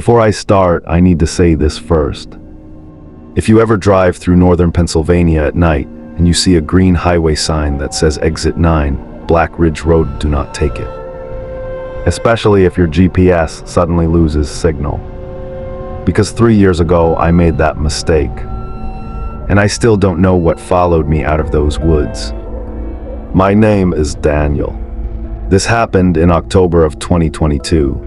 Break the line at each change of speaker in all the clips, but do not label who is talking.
Before I start, I need to say this first. If you ever drive through northern Pennsylvania at night and you see a green highway sign that says Exit 9, Black Ridge Road, do not take it. Especially if your GPS suddenly loses signal. Because 3 years ago, I made that mistake. And I still don't know what followed me out of those woods. My name is Daniel. This happened in October of 2022.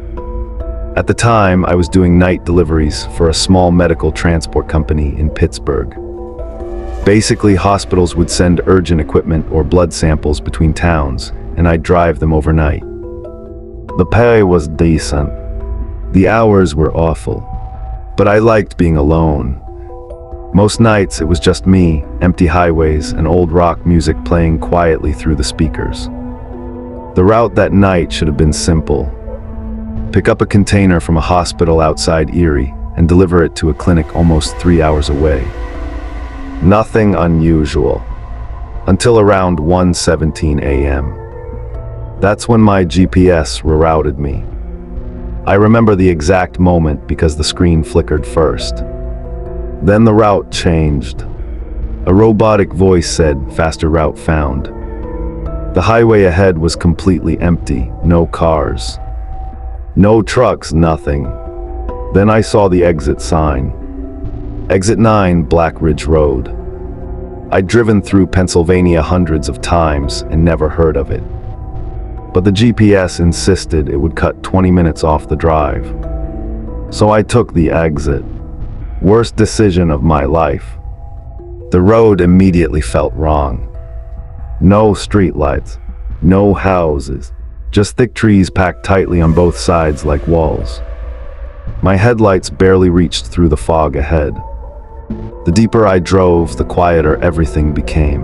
At the time, I was doing night deliveries for a small medical transport company in Pittsburgh. Basically, hospitals would send urgent equipment or blood samples between towns, and I'd drive them overnight. The pay was decent. The hours were awful. But I liked being alone. Most nights it was just me, empty highways, and old rock music playing quietly through the speakers. The route that night should have been simple. Pick up a container from a hospital outside Erie and deliver it to a clinic almost 3 hours away. Nothing unusual. Until around 1:17 a.m. That's when my GPS rerouted me. I remember the exact moment because the screen flickered first. Then the route changed. A robotic voice said, "Faster route found." The highway ahead was completely empty, no cars. No trucks, nothing. Then I saw the exit sign. Exit 9, Black Ridge Road. I'd driven through Pennsylvania hundreds of times and never heard of it. But the GPS insisted it would cut 20 minutes off the drive. So I took the exit. Worst decision of my life. The road immediately felt wrong. No streetlights, no houses. Just thick trees packed tightly on both sides like walls. My headlights barely reached through the fog ahead. The deeper I drove, the quieter everything became.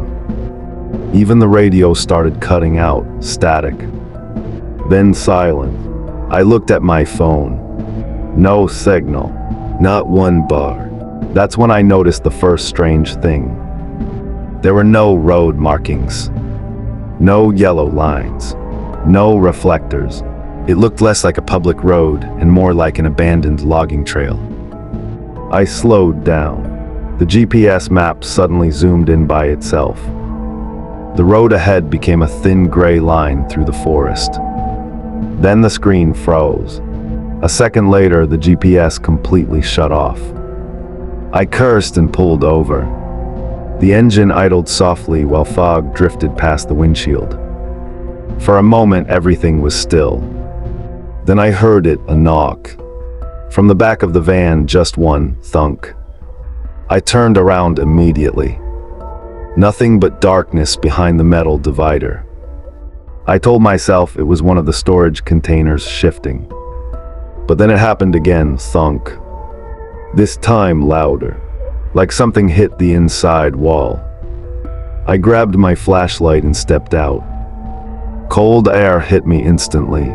Even the radio started cutting out, static. Then silence. I looked at my phone. No signal. Not one bar. That's when I noticed the first strange thing. There were no road markings. No yellow lines. No reflectors. It looked less like a public road and more like an abandoned logging trail. I slowed down. The GPS map suddenly zoomed in by itself. The road ahead became a thin gray line through the forest. Then the screen froze. A second later, the GPS completely shut off. I cursed and pulled over. The engine idled softly while fog drifted past the windshield. For a moment, everything was still. Then I heard it, a knock. From the back of the van, just one thunk. I turned around immediately. Nothing but darkness behind the metal divider. I told myself it was one of the storage containers shifting. But then it happened again, thunk. This time louder, like something hit the inside wall. I grabbed my flashlight and stepped out. Cold air hit me instantly.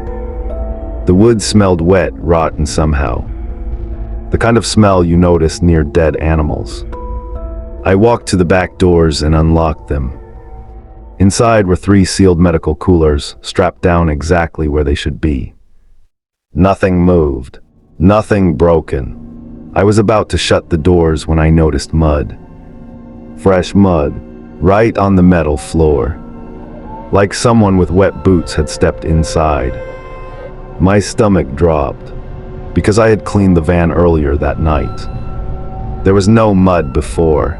The wood smelled wet, rotten somehow. The kind of smell you notice near dead animals. I walked to the back doors and unlocked them. Inside were 3 sealed medical coolers, strapped down exactly where they should be. Nothing moved. Nothing broken. I was about to shut the doors when I noticed mud. Fresh mud, right on the metal floor. Like someone with wet boots had stepped inside. My stomach dropped, because I had cleaned the van earlier that night. There was no mud before.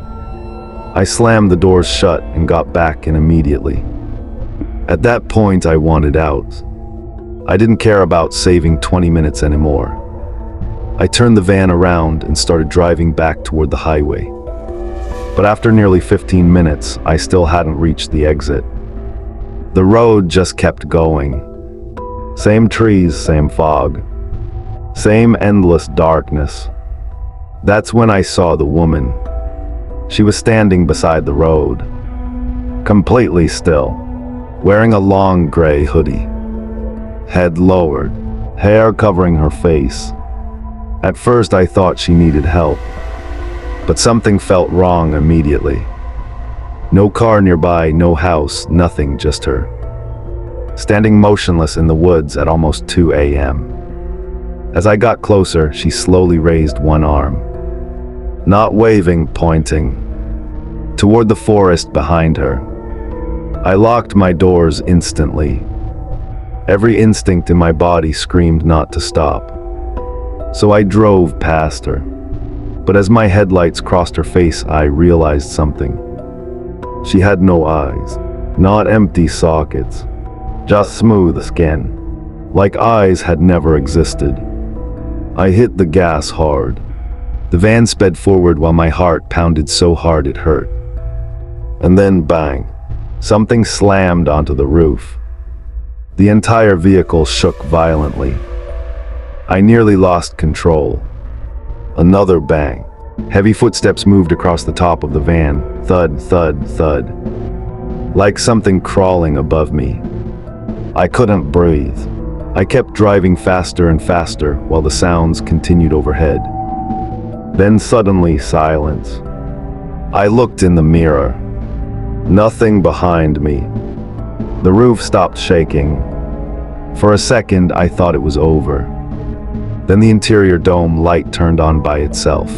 I slammed the doors shut and got back in immediately. At that point, I wanted out. I didn't care about saving 20 minutes anymore. I turned the van around and started driving back toward the highway. But after nearly 15 minutes, I still hadn't reached the exit. The road just kept going. Same trees, same fog. Same endless darkness. That's when I saw the woman. She was standing beside the road, completely still, wearing a long gray hoodie. Head lowered, hair covering her face. At first I thought she needed help, but something felt wrong immediately. No car nearby, no house, nothing, just her. Standing motionless in the woods at almost 2 a.m. As I got closer, she slowly raised one arm. Not waving, pointing toward the forest behind her. I locked my doors instantly. Every instinct in my body screamed not to stop. So I drove past her. But as my headlights crossed her face, I realized something. She had no eyes, not empty sockets, just smooth skin, like eyes had never existed. I hit the gas hard. The van sped forward while my heart pounded so hard it hurt. And then bang, something slammed onto the roof. The entire vehicle shook violently. I nearly lost control. Another bang. Heavy footsteps moved across the top of the van. Thud, thud, thud. Like something crawling above me. I couldn't breathe. I kept driving faster and faster while the sounds continued overhead. Then suddenly silence. I looked in the mirror. Nothing behind me. The roof stopped shaking. For a second, I thought it was over. Then the interior dome light turned on by itself.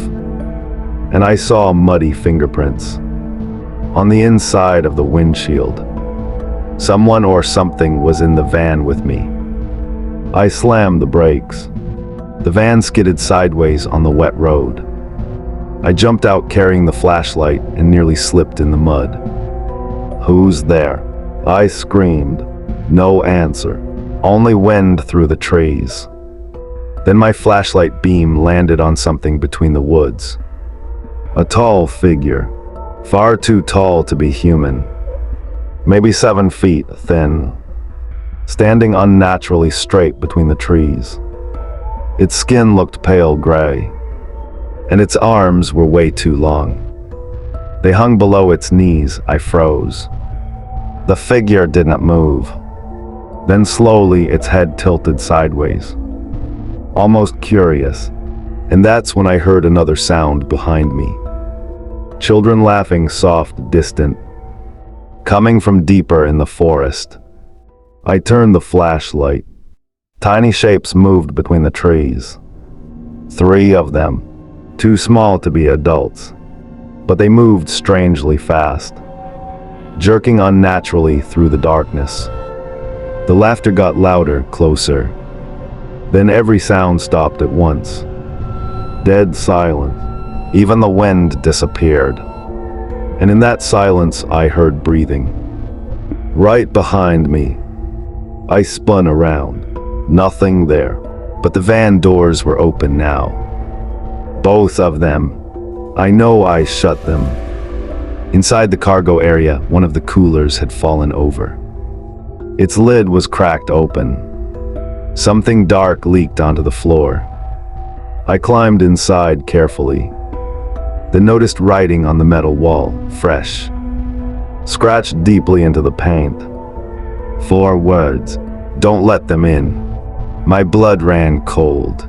And I saw muddy fingerprints on the inside of the windshield. Someone or something was in the van with me. I slammed the brakes. The van skidded sideways on the wet road. I jumped out carrying the flashlight and nearly slipped in the mud. "Who's there?" I screamed. No answer. Only wind through the trees. Then my flashlight beam landed on something between the woods. A tall figure. Far too tall to be human. Maybe 7 feet thin. Standing unnaturally straight between the trees. Its skin looked pale gray. And its arms were way too long. They hung below its knees. I froze. The figure didn't move. Then slowly its head tilted sideways. Almost curious. And that's when I heard another sound behind me. Children laughing, soft, distant. Coming from deeper in the forest. I turned the flashlight. Tiny shapes moved between the trees. 3 of them. Too small to be adults. But they moved strangely fast. Jerking unnaturally through the darkness. The laughter got louder, closer. Then every sound stopped at once. Dead silence. Even the wind disappeared. And in that silence, I heard breathing. Right behind me. I spun around. Nothing there. But the van doors were open now. Both of them. I know I shut them. Inside the cargo area, one of the coolers had fallen over. Its lid was cracked open. Something dark leaked onto the floor. I climbed inside carefully. Then noticed writing on the metal wall, fresh. Scratched deeply into the paint. 4 words. Don't let them in. My blood ran cold.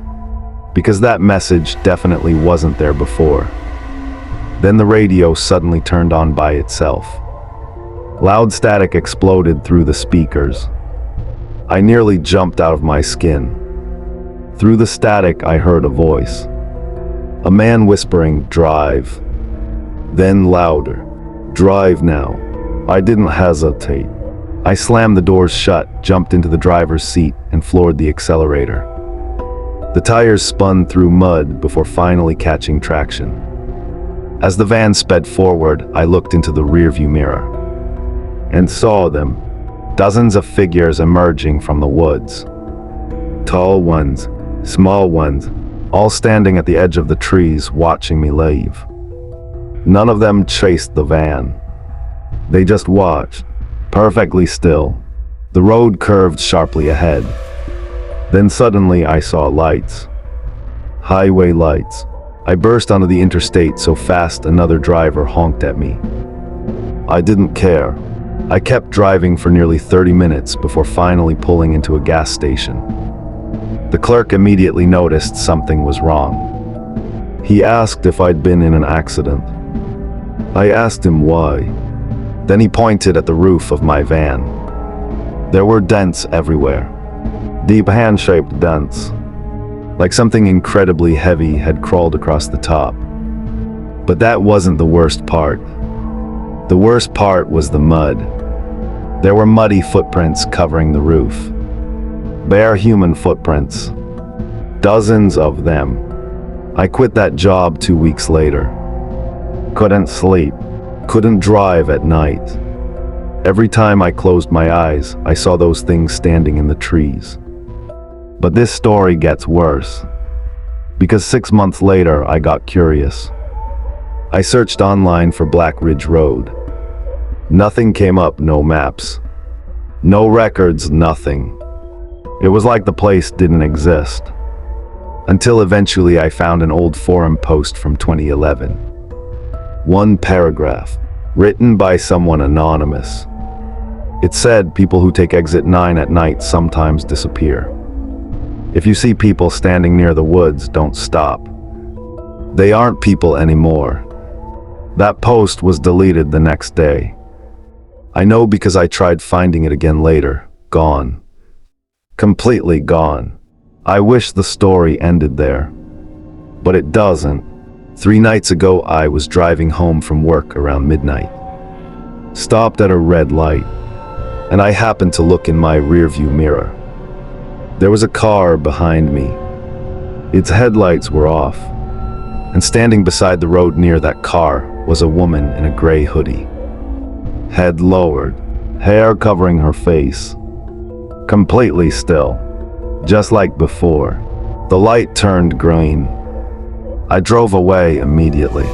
Because that message definitely wasn't there before. Then the radio suddenly turned on by itself. Loud static exploded through the speakers. I nearly jumped out of my skin. Through the static, I heard a voice. A man whispering, "Drive." Then louder, "Drive now." I didn't hesitate. I slammed the doors shut, jumped into the driver's seat, and floored the accelerator. The tires spun through mud before finally catching traction. As the van sped forward, I looked into the rearview mirror and saw them, dozens of figures emerging from the woods. Tall ones, small ones, all standing at the edge of the trees watching me leave. None of them chased the van. They just watched, perfectly still. The road curved sharply ahead. Then suddenly I saw lights. Highway lights. I burst onto the interstate so fast another driver honked at me. I didn't care. I kept driving for nearly 30 minutes before finally pulling into a gas station. The clerk immediately noticed something was wrong. He asked if I'd been in an accident. I asked him why. Then he pointed at the roof of my van. There were dents everywhere. Deep hand-shaped dents. like something incredibly heavy had crawled across the top. But that wasn't the worst part. The worst part was the mud. There were muddy footprints covering the roof. Bare human footprints. Dozens of them. I quit that job 2 weeks later. Couldn't sleep. Couldn't drive at night. Every time I closed my eyes, I saw those things standing in the trees. But this story gets worse. Because 6 months later, I got curious. I searched online for Black Ridge Road. Nothing came up, no maps. No records, nothing. It was like the place didn't exist. Until eventually I found an old forum post from 2011. One paragraph, written by someone anonymous. It said people who take exit 9 at night sometimes disappear. If you see people standing near the woods, don't stop. They aren't people anymore. That post was deleted the next day. I know because I tried finding it again later. Gone. Completely gone. I wish the story ended there. But it doesn't. 3 nights ago, I was driving home from work around midnight. Stopped at a red light, and I happened to look in my rearview mirror. There was a car behind me. Its headlights were off, and standing beside the road near that car was a woman in a gray hoodie. Head lowered, hair covering her face. Completely still, just like before. The light turned green. I drove away immediately.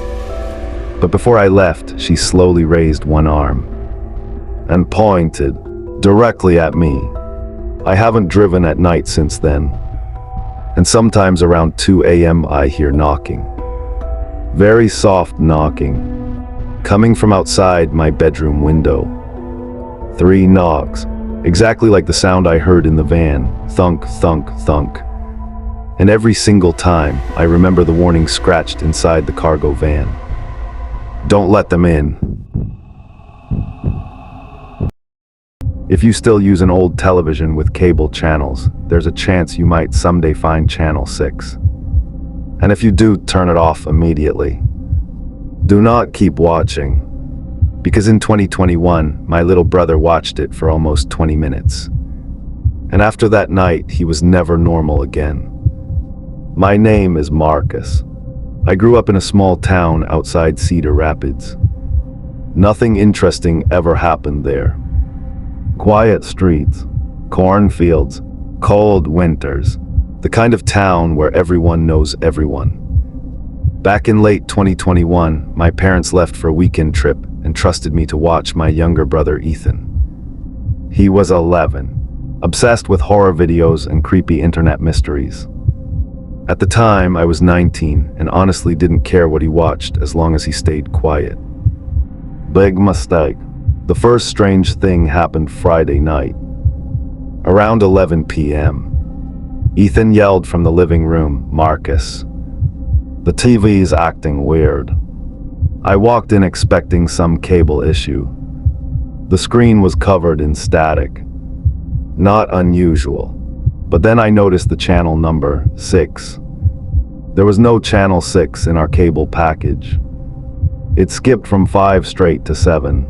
But before I left, she slowly raised one arm and pointed directly at me. I haven't driven at night since then. And sometimes around 2 a.m. I hear knocking. Very soft knocking, coming from outside my bedroom window. 3 knocks, exactly like the sound I heard in the van. Thunk, thunk, thunk. And every single time, I remember the warning scratched inside the cargo van. Don't let them in. If you still use an old television with cable channels, there's a chance you might someday find channel 6. And if you do, turn it off immediately. Do not keep watching. Because in 2021, my little brother watched it for almost 20 minutes. And after that night, he was never normal again. My name is Marcus. I grew up in a small town outside Cedar Rapids. Nothing interesting ever happened there. Quiet streets, cornfields, cold winters, the kind of town where everyone knows everyone. Back in late 2021, my parents left for a weekend trip and trusted me to watch my younger brother Ethan. He was 11, obsessed with horror videos and creepy internet mysteries. At the time, I was 19 and honestly didn't care what he watched as long as he stayed quiet. Big mistake. The first strange thing happened Friday night. Around 11 p.m. Ethan yelled from the living room, "Marcus, the TV's acting weird." I walked in expecting some cable issue. The screen was covered in static. Not unusual. But then I noticed the channel number 6. There was no channel 6 in our cable package. It skipped from 5 straight to 7.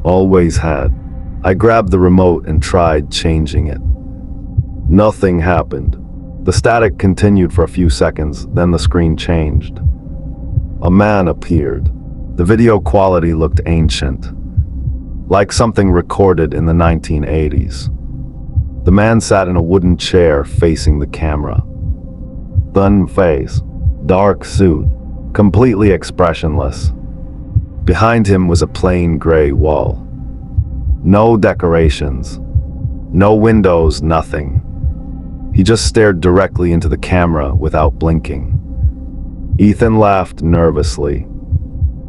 Always had. I grabbed the remote and tried changing it. Nothing happened. The static continued for a few seconds, then the screen changed. A man appeared. The video quality looked ancient, like something recorded in the 1980s. The man sat in a wooden chair facing the camera. Thin face, dark suit, completely expressionless. Behind him was a plain gray wall. No decorations, no windows, nothing. He just stared directly into the camera without blinking. Ethan laughed nervously.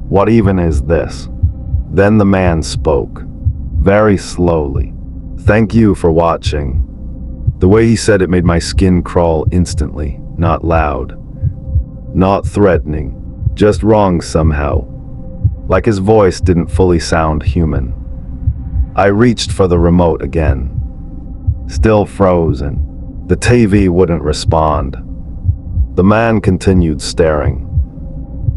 "What even is this?" Then the man spoke, very slowly. "Thank you for watching." The way he said it made my skin crawl instantly, not loud, not threatening, just wrong somehow. Like his voice didn't fully sound human. I reached for the remote again. Still frozen. The TV wouldn't respond. The man continued staring.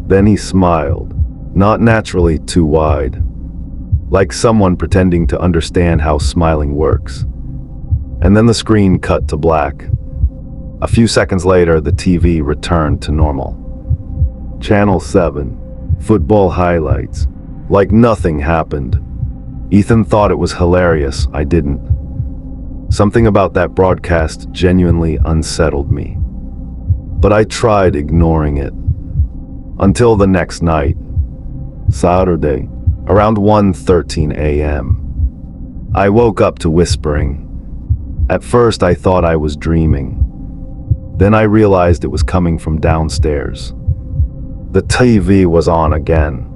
Then he smiled, not naturally too wide, like someone pretending to understand how smiling works. And then the screen cut to black. A few seconds later, the TV returned to normal. Channel 7, football highlights. Like nothing happened. Ethan thought it was hilarious, I didn't. Something about that broadcast genuinely unsettled me. But I tried ignoring it. Until the next night, Saturday, around 1:13 a.m. I woke up to whispering. At first I thought I was dreaming. Then I realized it was coming from downstairs. The TV was on again.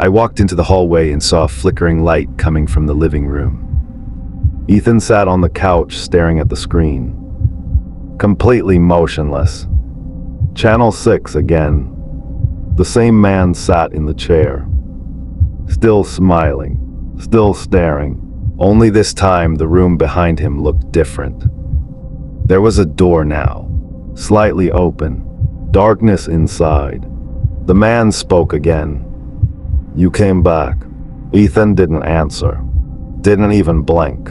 I walked into the hallway and saw a flickering light coming from the living room. Ethan sat on the couch staring at the screen, completely motionless. Channel 6 again. The same man sat in the chair, still smiling, still staring. Only this time the room behind him looked different. There was a door now, slightly open, darkness inside. The man spoke again. "You came back." Ethan didn't answer, didn't even blink.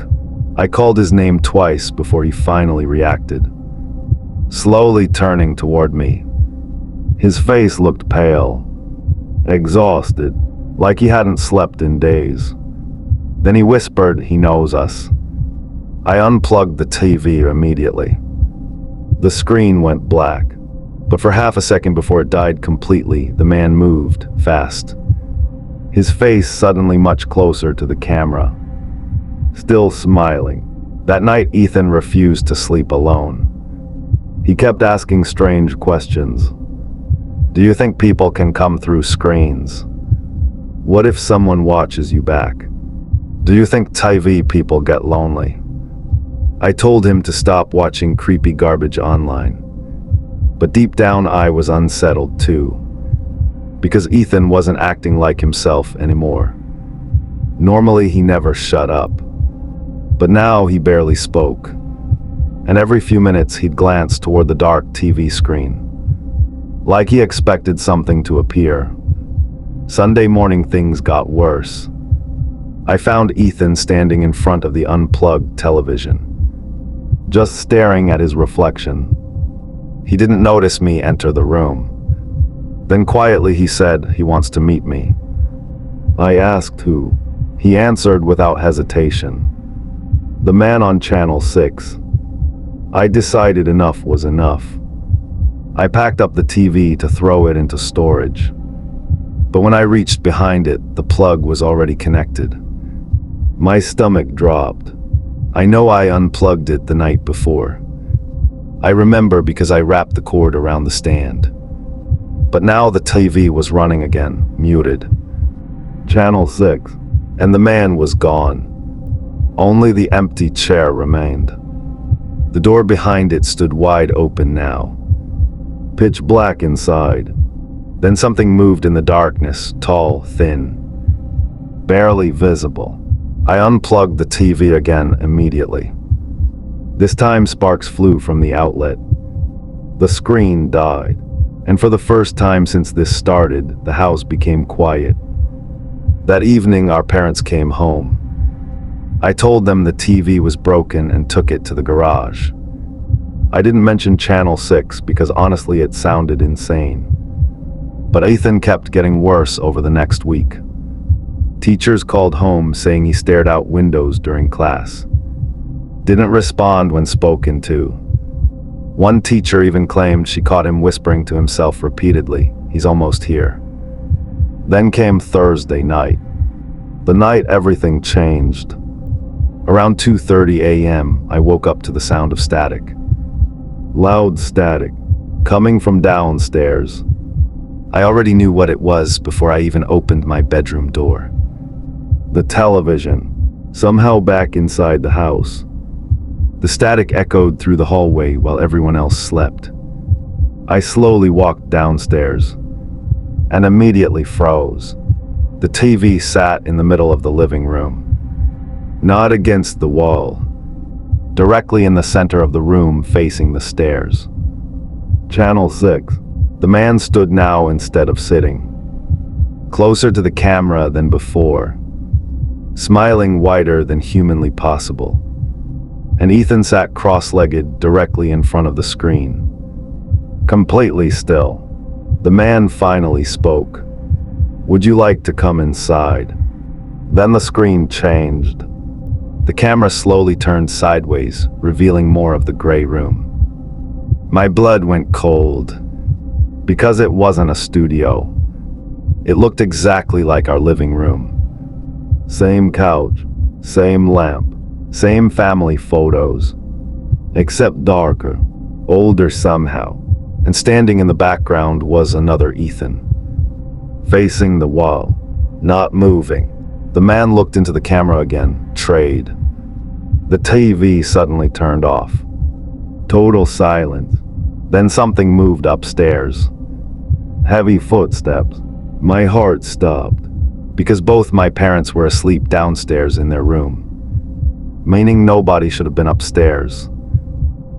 I called his name twice before he finally reacted, slowly turning toward me. His face looked pale, exhausted, like he hadn't slept in days. Then he whispered, "He knows us." I unplugged the TV immediately. The screen went black, but for half a second before it died completely, the man moved, fast. His face suddenly much closer to the camera, still smiling. That night, Ethan refused to sleep alone. He kept asking strange questions. Do you think people can come through screens? What if someone watches you back? Do you think TV people get lonely? I told him to stop watching creepy garbage online. But deep down I was unsettled too, because Ethan wasn't acting like himself anymore. Normally he never shut up, but now he barely spoke. And every few minutes he'd glance toward the dark TV screen, like he expected something to appear. Sunday morning things got worse. I found Ethan standing in front of the unplugged television, just staring at his reflection. He didn't notice me enter the room. Then quietly he said he wants to meet me. I asked who. He answered without hesitation. The man on Channel 6. I decided enough was enough. I packed up the TV to throw it into storage. But when I reached behind it, the plug was already connected. My stomach dropped. I know I unplugged it the night before. I remember because I wrapped the cord around the stand. But now the TV was running again, muted. Channel 6. And the man was gone. Only the empty chair remained. The door behind it stood wide open now. Pitch black inside. Then something moved in the darkness, tall, thin, barely visible. I unplugged the TV again immediately. This time sparks flew from the outlet. The screen died, and for the first time since this started, the house became quiet. That evening our parents came home. I told them the TV was broken and took it to the garage. I didn't mention Channel 6 because honestly it sounded insane. But Ethan kept getting worse over the next week. Teachers called home saying he stared out windows during class. Didn't respond when spoken to. One teacher even claimed she caught him whispering to himself repeatedly, "He's almost here." Then came Thursday night. The night everything changed. Around 2:30 a.m., I woke up to the sound of static. Loud static, coming from downstairs. I already knew what it was before I even opened my bedroom door. The television, somehow back inside the house. The static echoed through the hallway while everyone else slept. I slowly walked downstairs and immediately froze. The TV sat in the middle of the living room, not against the wall, directly in the center of the room facing the stairs. Channel 6. The man stood now instead of sitting, closer to the camera than before, smiling wider than humanly possible. And Ethan sat cross-legged directly in front of the screen, completely still. The man finally spoke. "Would you like to come inside?" Then the screen changed. The camera slowly turned sideways, revealing more of the gray room. My blood went cold, because it wasn't a studio. It looked exactly like our living room. Same couch, same lamp, same family photos, except darker, older somehow. And standing in the background was another Ethan, facing the wall, not moving. The man looked into the camera again, trade. The TV suddenly turned off. Total silence. Then something moved upstairs. Heavy footsteps. My heart stopped, because both my parents were asleep downstairs in their room, meaning nobody should have been upstairs.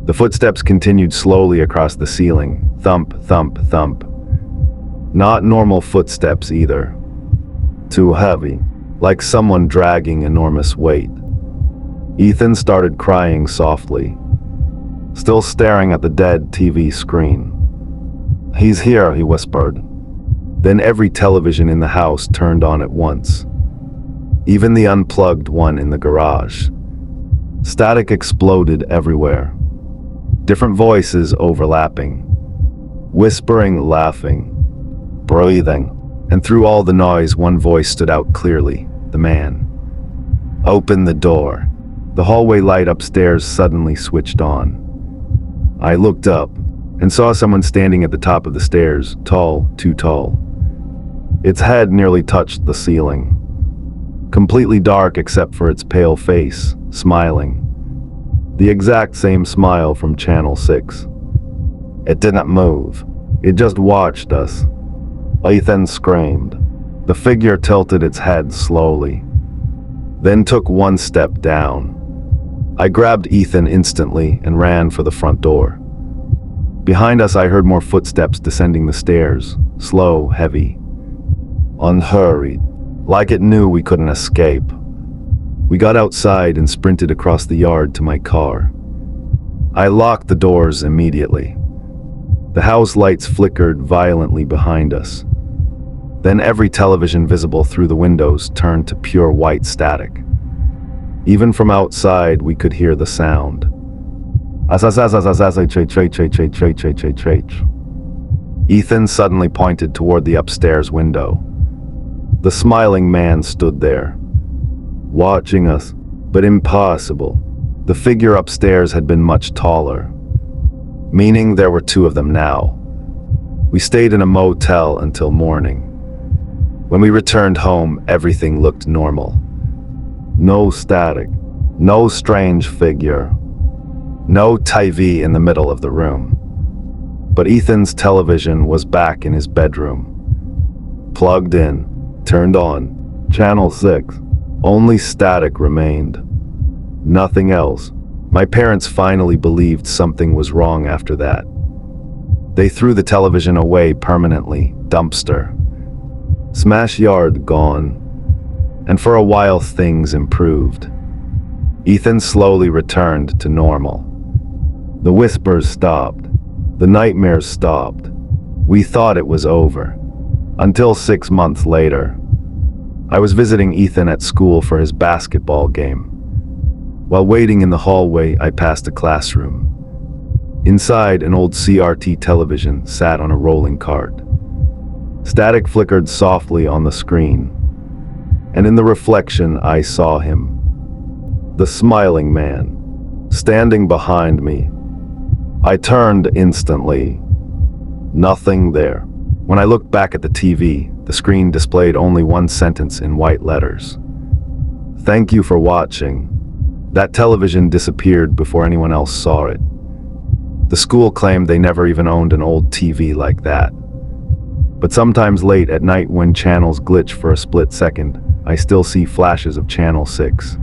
The footsteps continued slowly across the ceiling. Thump, thump, thump. Not normal footsteps either. Too heavy, like someone dragging enormous weight. Ethan started crying softly, still staring at the dead TV screen. "He's here," he whispered. Then every television in the house turned on at once, even the unplugged one in the garage. Static exploded everywhere. Different voices overlapping, whispering, laughing, breathing. And through all the noise, one voice stood out clearly, the man. "Open the door." The hallway light upstairs suddenly switched on. I looked up and saw someone standing at the top of the stairs, tall, too tall. Its head nearly touched the ceiling, completely dark except for its pale face, smiling. The exact same smile from Channel 6. It didn't move. It just watched us. Ethan screamed. The figure tilted its head slowly, then took one step down. I grabbed Ethan instantly and ran for the front door. Behind us, I heard more footsteps descending the stairs, slow, heavy, unhurried, like it knew we couldn't escape. We got outside and sprinted across the yard to my car. I locked the doors immediately. The house lights flickered violently behind us. Then every television visible through the windows turned to pure white static. Even from outside, we could hear the sound. Ethan suddenly pointed toward the upstairs window. The smiling man stood there, watching us, but impossible. The figure upstairs had been much taller, meaning there were two of them now. We stayed in a motel until morning. When we returned home, everything looked normal. No static, no strange figure, no TV in the middle of the room. But Ethan's television was back in his bedroom, plugged in, turned on, Channel 6. Only static remained. Nothing else. My parents finally believed something was wrong after that. They threw the television away permanently, dumpster. Smash yard gone. And for a while things improved. Ethan slowly returned to normal. The whispers stopped. The nightmares stopped. We thought it was over. Until 6 months later. I was visiting Ethan at school for his basketball game. While waiting in the hallway, I passed a classroom. Inside, an old CRT television sat on a rolling cart. Static flickered softly on the screen, and in the reflection I saw him. The smiling man, standing behind me. I turned instantly. Nothing there. When I looked back at the TV, the screen displayed only one sentence in white letters. "Thank you for watching." That television disappeared before anyone else saw it. The school claimed they never even owned an old TV like that. But sometimes late at night when channels glitch for a split second, I still see flashes of Channel 6.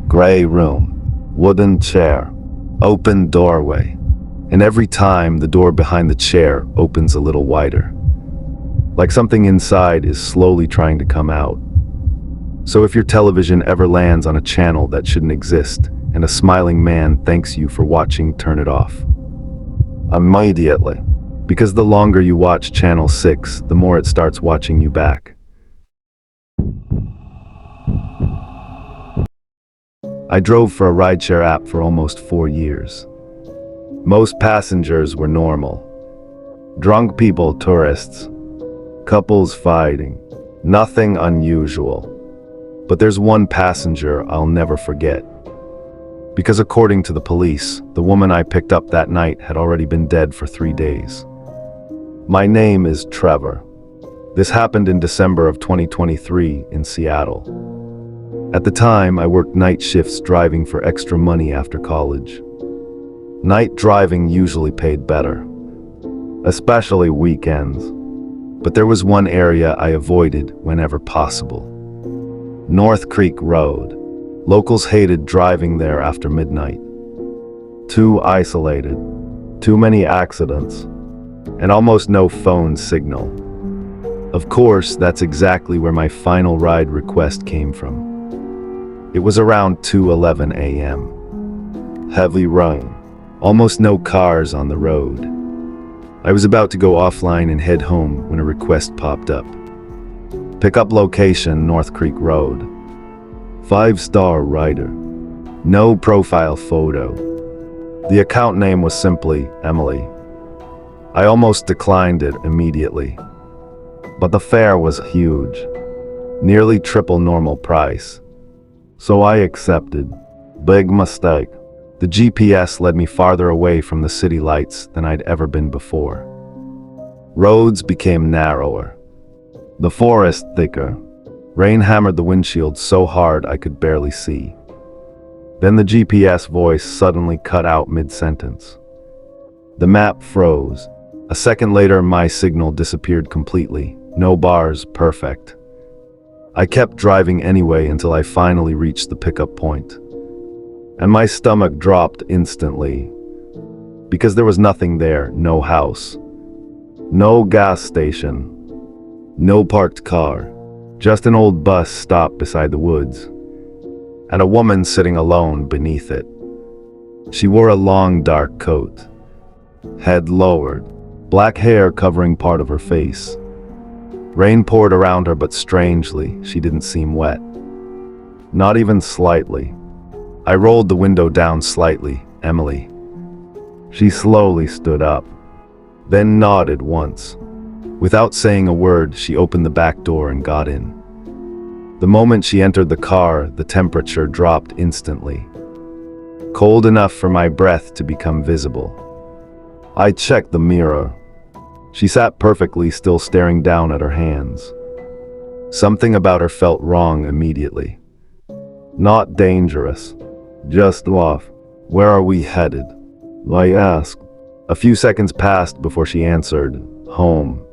Gray room. wooden chair, open doorway. And every time the door behind the chair opens a little wider. Like something inside is slowly trying to come out. So if your television ever lands on a channel that shouldn't exist, and a smiling man thanks you for watching, turn it off. Immediately. Because the longer you watch channel 6, the more it starts watching you back. I drove for a rideshare app for almost 4 years. Most passengers were normal. Drunk people, tourists, couples fighting, nothing unusual. But there's one passenger I'll never forget. Because according to the police, the woman I picked up that night had already been dead for 3 days. My name is Trevor. This happened in December of 2023 in Seattle. At the time, I worked night shifts driving for extra money after college. Night driving usually paid better, especially weekends. But there was one area I avoided whenever possible. North Creek Road. Locals hated driving there after midnight. Too isolated, too many accidents, and almost no phone signal. Of course, that's exactly where my final ride request came from. It was around 2:11 a.m. Heavy rain, almost no cars on the road. I was about to go offline and head home when a request popped up. Pickup location, North Creek Road. 5-star rider. No profile photo. The account name was simply Emily. I almost declined it immediately. But the fare was huge. Nearly triple normal price. So I accepted. Big mistake. The GPS led me farther away from the city lights than I'd ever been before. Roads became narrower. The forest thicker. Rain hammered the windshield so hard I could barely see. Then the GPS voice suddenly cut out mid-sentence. The map froze. A second later, my signal disappeared completely. No bars, perfect. I kept driving anyway until I finally reached the pickup point. And my stomach dropped instantly. Because there was nothing there, no house. No gas station. No parked car. Just an old bus stopped beside the woods. And a woman sitting alone beneath it. She wore a long dark coat. Head lowered. Black hair covering part of her face. Rain poured around her, but strangely, she didn't seem wet. Not even slightly. I rolled the window down slightly. Emily. She slowly stood up, then nodded once. Without saying a word, she opened the back door and got in. The moment she entered the car, the temperature dropped instantly. Cold enough for my breath to become visible. I checked the mirror. She sat perfectly still, staring down at her hands. Something about her felt wrong immediately. Not dangerous. Just off. Where are we headed? I asked. A few seconds passed before she answered, home.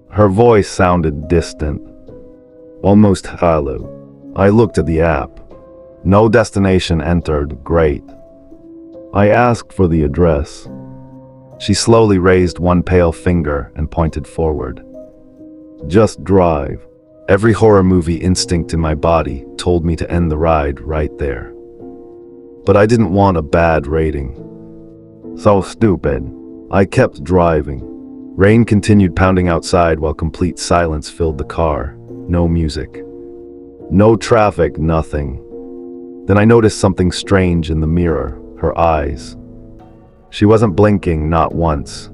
Her voice sounded distant, almost hollow. I looked at the app. No destination entered. Great. I asked for the address. She slowly raised one pale finger and pointed forward. Just drive. Every horror movie instinct in my body told me to end the ride right there. But I didn't want a bad rating. So stupid. I kept driving. Rain continued pounding outside while complete silence filled the car. No music. No traffic, nothing. Then I noticed something strange in the mirror, her eyes. She wasn't blinking, not once.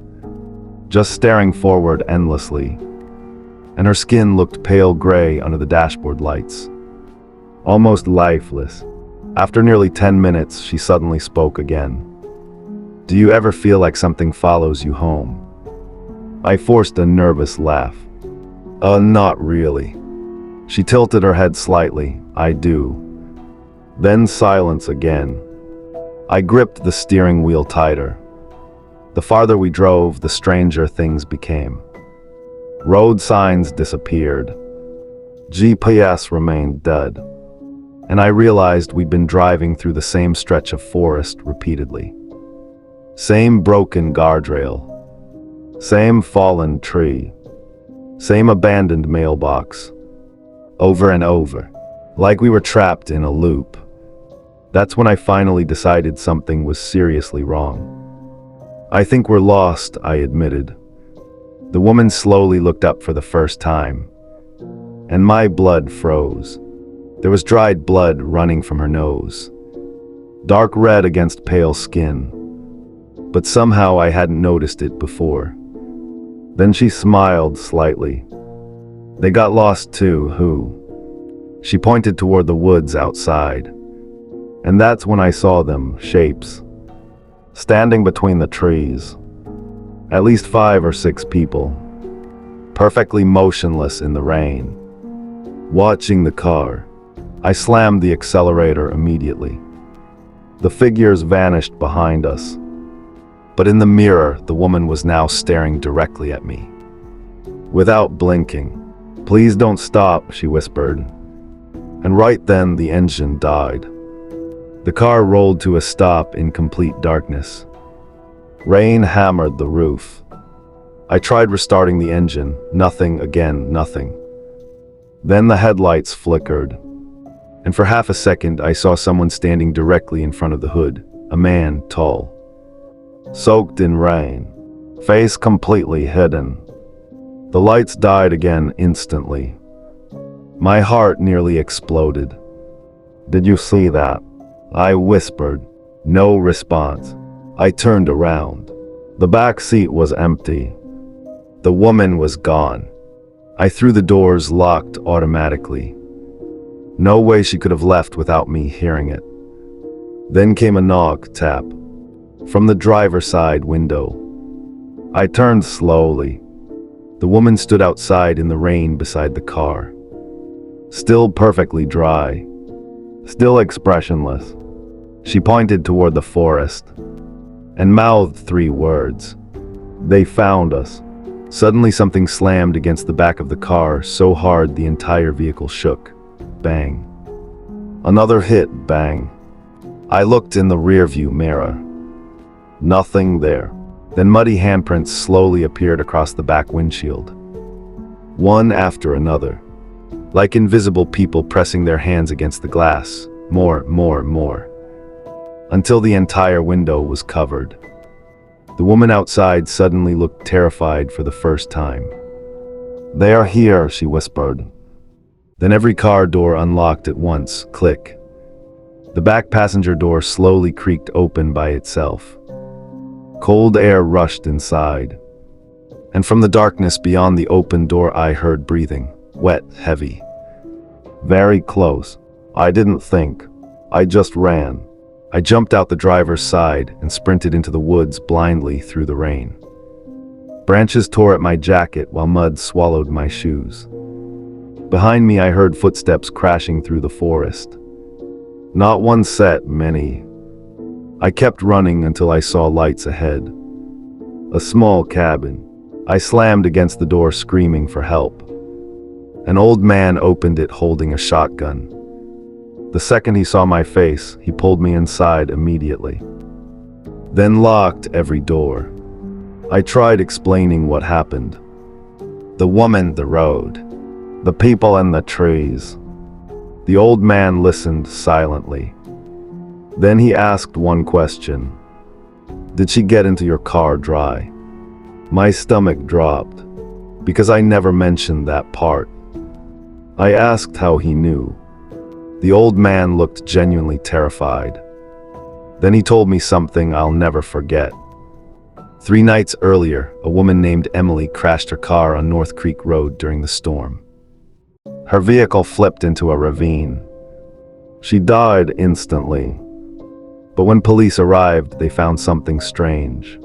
Just staring forward endlessly. And her skin looked pale gray under the dashboard lights. Almost lifeless. After nearly 10 minutes, she suddenly spoke again. Do you ever feel like something follows you home? I forced a nervous laugh. Not really. She tilted her head slightly. I do. Then silence again. I gripped the steering wheel tighter. The farther we drove, the stranger things became. Road signs disappeared. GPS remained dead. And and I realized we'd been driving through the same stretch of forest repeatedly. Same broken guardrail, same fallen tree, same abandoned mailbox, over and over, like we were trapped in a loop. That's when I finally decided something was seriously wrong. "I think we're lost," I admitted. The woman slowly looked up for the first time, and my blood froze. There was dried blood running from her nose, dark red against pale skin, but somehow I hadn't noticed it before. Then she smiled slightly. "They got lost too, who?" She pointed toward the woods outside, and that's when I saw them, shapes, standing between the trees. At least 5 or 6 people, perfectly motionless in the rain, watching the car. I slammed the accelerator immediately. The figures vanished behind us, but in the mirror, the woman was now staring directly at me. Without blinking, "Please don't stop," she whispered. And right then, the engine died. The car rolled to a stop in complete darkness. Rain hammered the roof. I tried restarting the engine. Nothing again, nothing. Then the headlights flickered, and for half a second I saw someone standing directly in front of the hood. A man, tall, soaked in rain, face completely hidden. The lights died again instantly. My heart nearly exploded. "Did you see that?" I whispered. No response. I turned around. The back seat was empty. The woman was gone. I threw the doors locked automatically. No way she could have left without me hearing it. Then came a knock, tap, from the driver's side window. I turned slowly. The woman stood outside in the rain beside the car. Still perfectly dry. Still expressionless. She pointed toward the forest and mouthed 3 words. "They found us." Suddenly something slammed against the back of the car so hard the entire vehicle shook. Bang. Another hit, bang. I looked in the rearview mirror. Nothing there. Then muddy handprints slowly appeared across the back windshield. One after another. Like invisible people pressing their hands against the glass. More. Until the entire window was covered. The woman outside suddenly looked terrified for the first time. "They are here," she whispered. Then every car door unlocked at once, click. The back passenger door slowly creaked open by itself. Cold air rushed inside. And from the darkness beyond the open door I heard breathing, wet, heavy. Very close. I didn't think. I just ran. I jumped out the driver's side and sprinted into the woods blindly through the rain. Branches tore at my jacket while mud swallowed my shoes. Behind me I heard footsteps crashing through the forest. Not one set, many. I kept running until I saw lights ahead. A small cabin. I slammed against the door screaming for help. An old man opened it holding a shotgun. The second he saw my face, he pulled me inside immediately. Then locked every door. I tried explaining what happened. The woman, the road, the people and the trees. The old man listened silently. Then he asked one question. "Did she get into your car dry?" My stomach dropped, because I never mentioned that part. I asked how he knew. The old man looked genuinely terrified. Then he told me something I'll never forget. 3 nights earlier, a woman named Emily crashed her car on North Creek Road during the storm. Her vehicle flipped into a ravine. She died instantly. But when police arrived, they found something strange.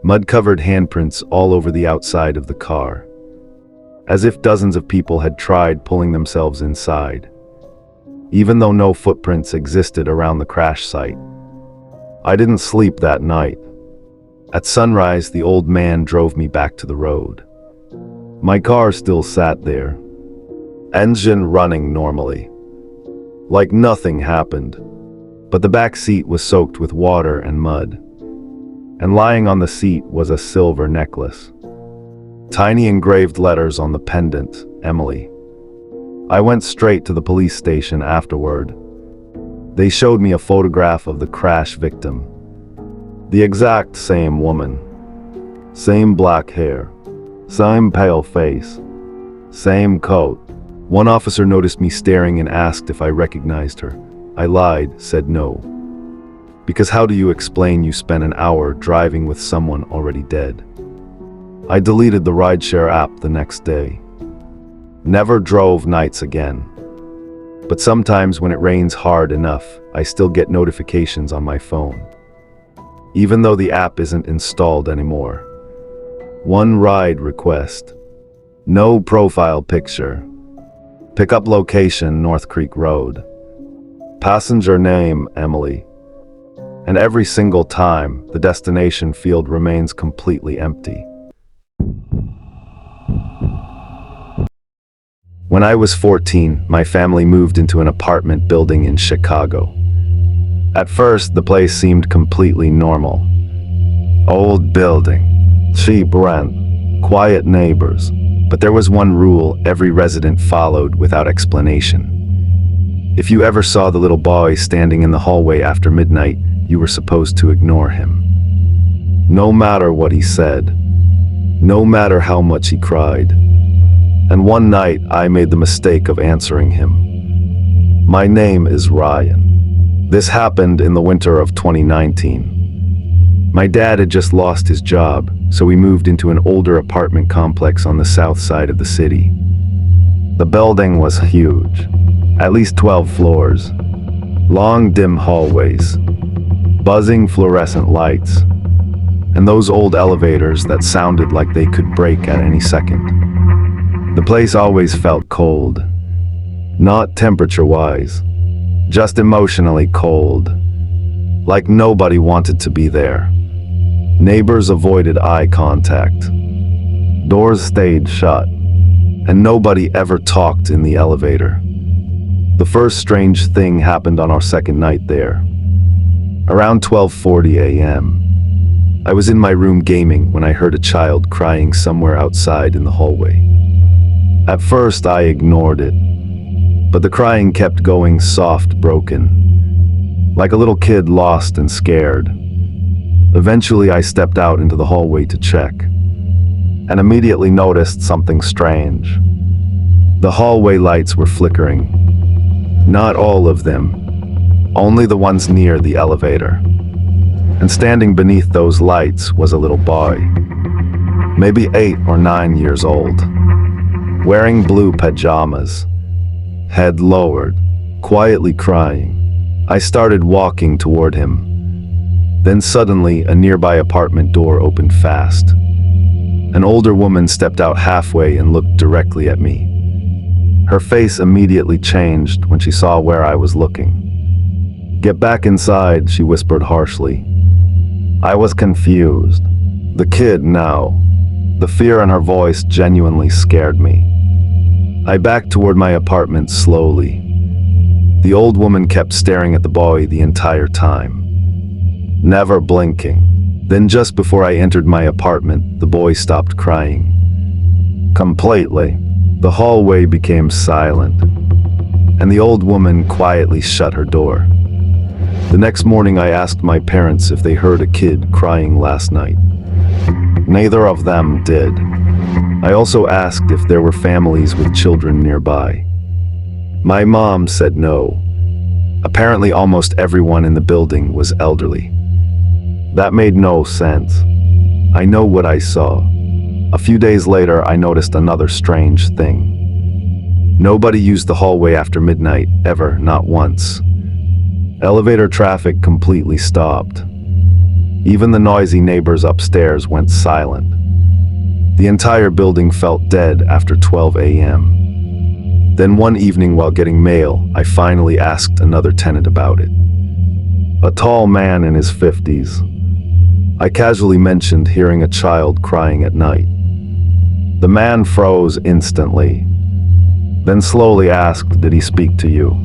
Mud-covered handprints all over the outside of the car, as if dozens of people had tried pulling themselves inside, even though no footprints existed around the crash site. I didn't sleep that night. At sunrise, the old man drove me back to the road. My car still sat there, engine running normally. like nothing happened. But the back seat was soaked with water and mud. And lying on the seat was a silver necklace. Tiny engraved letters on the pendant, Emily. I went straight to the police station afterward. They showed me a photograph of the crash victim. The exact same woman. Same black hair. Same pale face. Same coat. One officer noticed me staring and asked if I recognized her. I lied, said no. Because how do you explain you spent an hour driving with someone already dead? I deleted the rideshare app the next day. Never drove nights again. But sometimes when it rains hard enough, I still get notifications on my phone. Even though the app isn't installed anymore. One ride request. No profile picture. Pickup location, North Creek Road. Passenger name, Emily. And every single time, the destination field remains completely empty. When I was 14, my family moved into an apartment building in Chicago. At first, the place seemed completely normal. Old building, cheap rent, quiet neighbors. But there was one rule every resident followed without explanation. If you ever saw the little boy standing in the hallway after midnight, you were supposed to ignore him. No matter what he said, no matter how much he cried. And one night, I made the mistake of answering him. My name is Ryan. This happened in the winter of 2019. My dad had just lost his job, so we moved into an older apartment complex on the south side of the city. The building was huge, at least 12 floors, long dim hallways, buzzing fluorescent lights, and those old elevators that sounded like they could break at any second. The place always felt cold, not temperature-wise, just emotionally cold, like nobody wanted to be there. Neighbors avoided eye contact. Doors stayed shut, and nobody ever talked in the elevator. The first strange thing happened on our second night there. Around 12:40 a.m., I was in my room gaming when I heard a child crying somewhere outside in the hallway. At first, I ignored it, but the crying kept going soft, broken, like a little kid lost and scared. Eventually, I stepped out into the hallway to check, and immediately noticed something strange. The hallway lights were flickering. Not all of them, only the ones near the elevator. And standing beneath those lights was a little boy, maybe 8 or 9 years old, wearing blue pajamas, head lowered, quietly crying. I started walking toward him. Then suddenly, a nearby apartment door opened fast. An older woman stepped out halfway and looked directly at me. Her face immediately changed when she saw where I was looking. "Get back inside," she whispered harshly. I was confused. The kid now. The fear in her voice genuinely scared me. I backed toward my apartment slowly. The old woman kept staring at the boy the entire time, never blinking. Then just before I entered my apartment, the boy stopped crying. Completely. The hallway became silent, and the old woman quietly shut her door. The next morning I asked my parents if they heard a kid crying last night. Neither of them did. I also asked if there were families with children nearby. My mom said no. Apparently almost everyone in the building was elderly. That made no sense. I know what I saw. A few days later, I noticed another strange thing. Nobody used the hallway after midnight, ever, not once. Elevator traffic completely stopped. Even the noisy neighbors upstairs went silent. The entire building felt dead after 12 a.m. Then one evening while getting mail, I finally asked another tenant about it. A tall man in his 50s. I casually mentioned hearing a child crying at night. The man froze instantly, then slowly asked, "Did he speak to you?"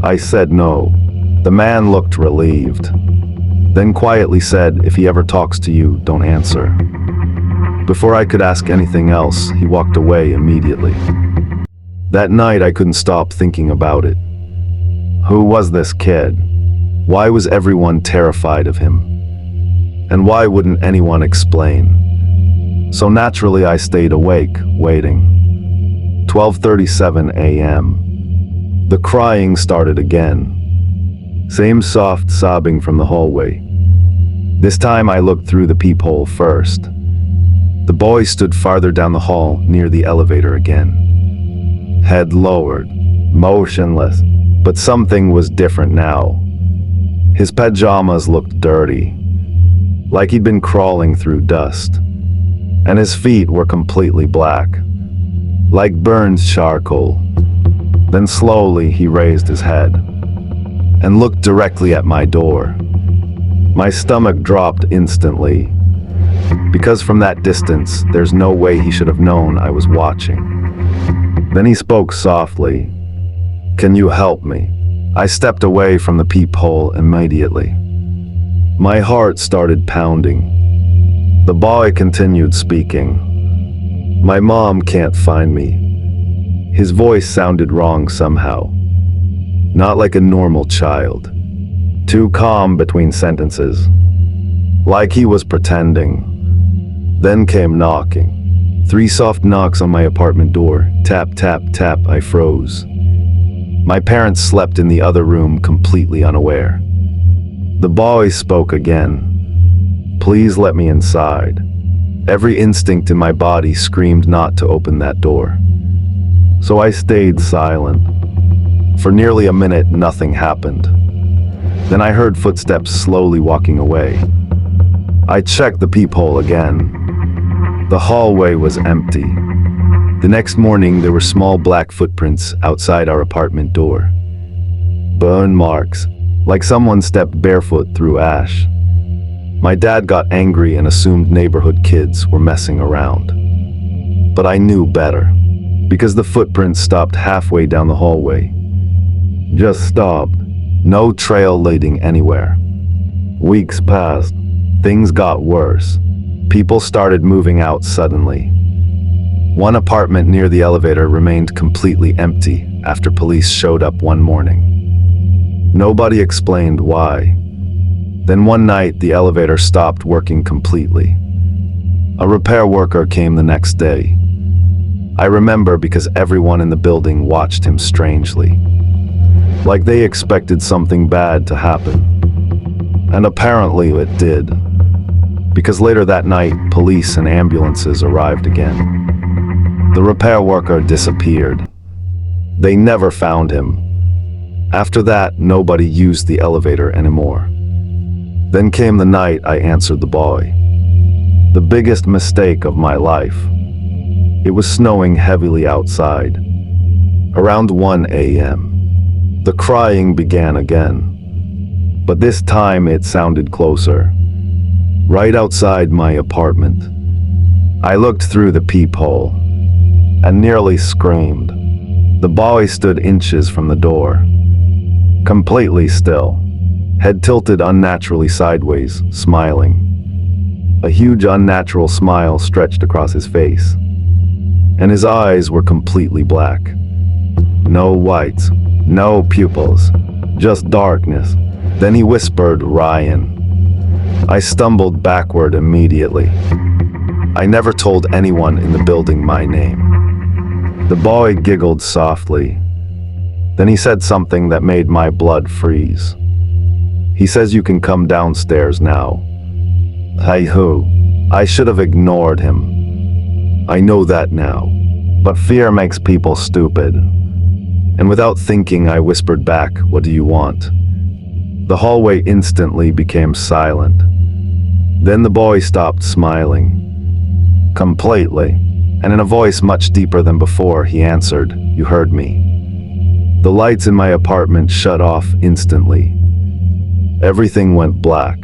I said no. The man looked relieved, then quietly said, if he ever talks to you, don't answer. Before I could ask anything else, he walked away immediately. That night I couldn't stop thinking about it. Who was this kid? Why was everyone terrified of him? And why wouldn't anyone explain? So naturally I stayed awake, waiting. 12:37 a.m. The crying started again. Same soft sobbing from the hallway. This time I looked through the peephole first. The boy stood farther down the hall, near the elevator again. Head lowered, motionless, but something was different now. His pajamas looked dirty, like he'd been crawling through dust, and his feet were completely black, like burned charcoal. Then slowly he raised his head and looked directly at my door. My stomach dropped instantly, because from that distance, there's no way he should have known I was watching. Then he spoke softly. Can you help me? I stepped away from the peephole immediately. My heart started pounding. The boy continued speaking. My mom can't find me. His voice sounded wrong somehow. Not like a normal child. Too calm between sentences. Like he was pretending. Then came knocking. 3 soft knocks on my apartment door. Tap, tap, tap. I froze. My parents slept in the other room, completely unaware. The boy spoke again. Please let me inside. Every instinct in my body screamed not to open that door. So I stayed silent. For nearly a minute, nothing happened. Then I heard footsteps slowly walking away. I checked the peephole again. The hallway was empty. The next morning, there were small black footprints outside our apartment door. Burn marks, like someone stepped barefoot through ash. My dad got angry and assumed neighborhood kids were messing around. But I knew better, because the footprints stopped halfway down the hallway. Just stopped. No trail leading anywhere. Weeks passed. Things got worse. People started moving out suddenly. One apartment near the elevator remained completely empty after police showed up one morning. Nobody explained why. Then one night, the elevator stopped working completely. A repair worker came the next day. I remember because everyone in the building watched him strangely. Like they expected something bad to happen. And apparently it did. Because later that night, police and ambulances arrived again. The repair worker disappeared. They never found him. After that, nobody used the elevator anymore. Then came the night I answered the boy. The biggest mistake of my life. It was snowing heavily outside. Around 1 a.m. The crying began again. But this time it sounded closer. Right outside my apartment. I looked through the peephole and nearly screamed. The boy stood inches from the door, completely still, head tilted unnaturally sideways, smiling. A huge unnatural smile stretched across his face, and his eyes were completely black. No whites, no pupils, just darkness. Then he whispered, Ryan. I stumbled backward immediately. I never told anyone in the building my name. The boy giggled softly. Then he said something that made my blood freeze. He says you can come downstairs now. Hey who? I should have ignored him. I know that now. But fear makes people stupid. And without thinking, I whispered back, what do you want? The hallway instantly became silent. Then the boy stopped smiling. Completely. And in a voice much deeper than before, he answered, you heard me. The lights in my apartment shut off instantly. Everything went black.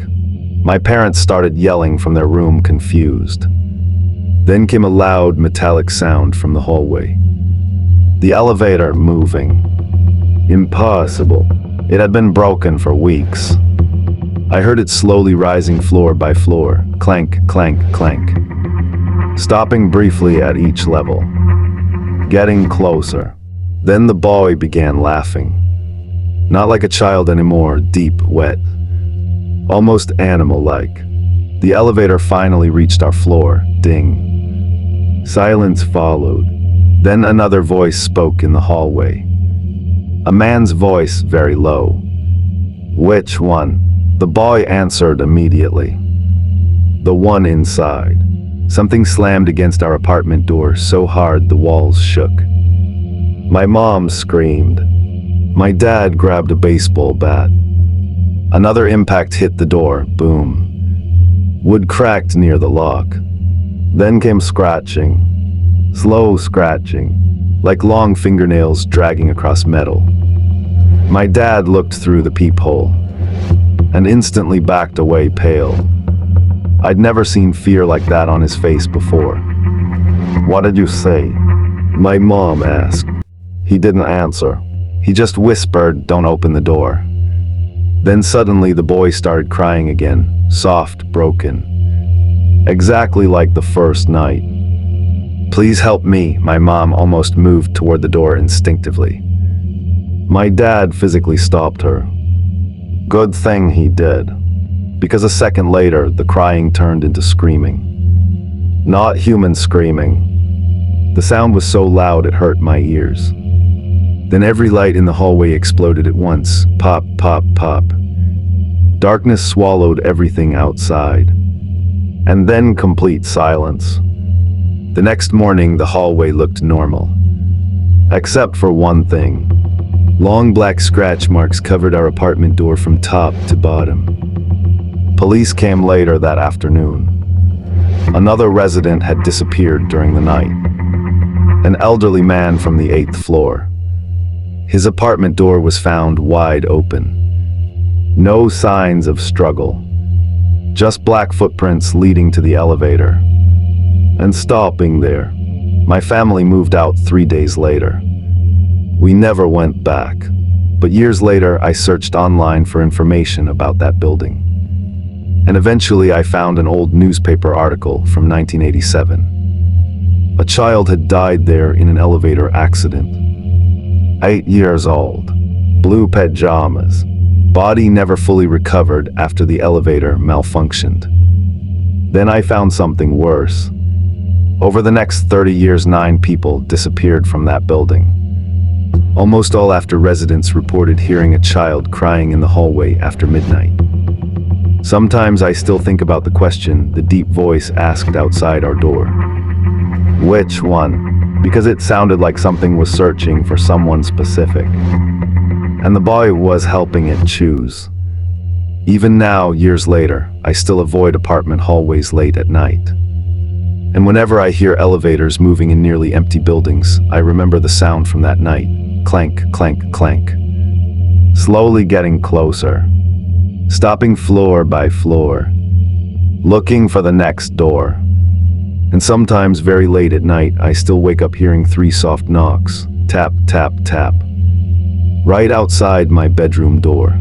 My parents started yelling from their room, confused. Then came a loud metallic sound from the hallway. The elevator moving. Impossible. It had been broken for weeks. I heard it slowly rising floor by floor, clank, clank, clank, stopping briefly at each level, getting closer. Then the boy began laughing. Not like a child anymore, deep, wet, almost animal-like. The elevator finally reached our floor. Ding. Silence followed. Then another voice spoke in the hallway. A man's voice, very low. Which one? The boy answered immediately. The one inside. Something slammed against our apartment door so hard the walls shook. My mom screamed. My dad grabbed a baseball bat. Another impact hit the door, boom. Wood cracked near the lock. Then came scratching. Slow scratching, like long fingernails dragging across metal. My dad looked through the peephole and instantly backed away pale. I'd never seen fear like that on his face before. What did you say? My mom asked. He didn't answer. He just whispered, don't open the door. Then suddenly the boy started crying again, soft, broken. Exactly like the first night. Please help me, my mom almost moved toward the door instinctively. My dad physically stopped her. Good thing he did, because a second later the crying turned into screaming. Not human screaming. The sound was so loud it hurt my ears. Then every light in the hallway exploded at once. Pop, pop, pop. Darkness swallowed everything outside. And then complete silence. The next morning the hallway looked normal. Except for one thing. Long black scratch marks covered our apartment door from top to bottom. Police came later that afternoon. Another resident had disappeared during the night. An elderly man from the 8th floor. His apartment door was found wide open. No signs of struggle. Just black footprints leading to the elevator. And stopping there. My family moved out 3 days later. We never went back. But years later, I searched online for information about that building. And eventually I found an old newspaper article from 1987. A child had died there in an elevator accident. 8 years old. Blue pajamas. Body never fully recovered after the elevator malfunctioned. Then I found something worse. Over the next 30 years, 9 people disappeared from that building. Almost all after residents reported hearing a child crying in the hallway after midnight. Sometimes I still think about the question the deep voice asked outside our door. Which one? Because it sounded like something was searching for someone specific. And the boy was helping it choose. Even now, years later, I still avoid apartment hallways late at night. And whenever I hear elevators moving in nearly empty buildings, I remember the sound from that night. Clank, clank, clank. Slowly getting closer. Stopping floor by floor. Looking for the next door. And sometimes very late at night, I still wake up hearing 3 soft knocks. Tap, tap, tap. Right outside my bedroom door.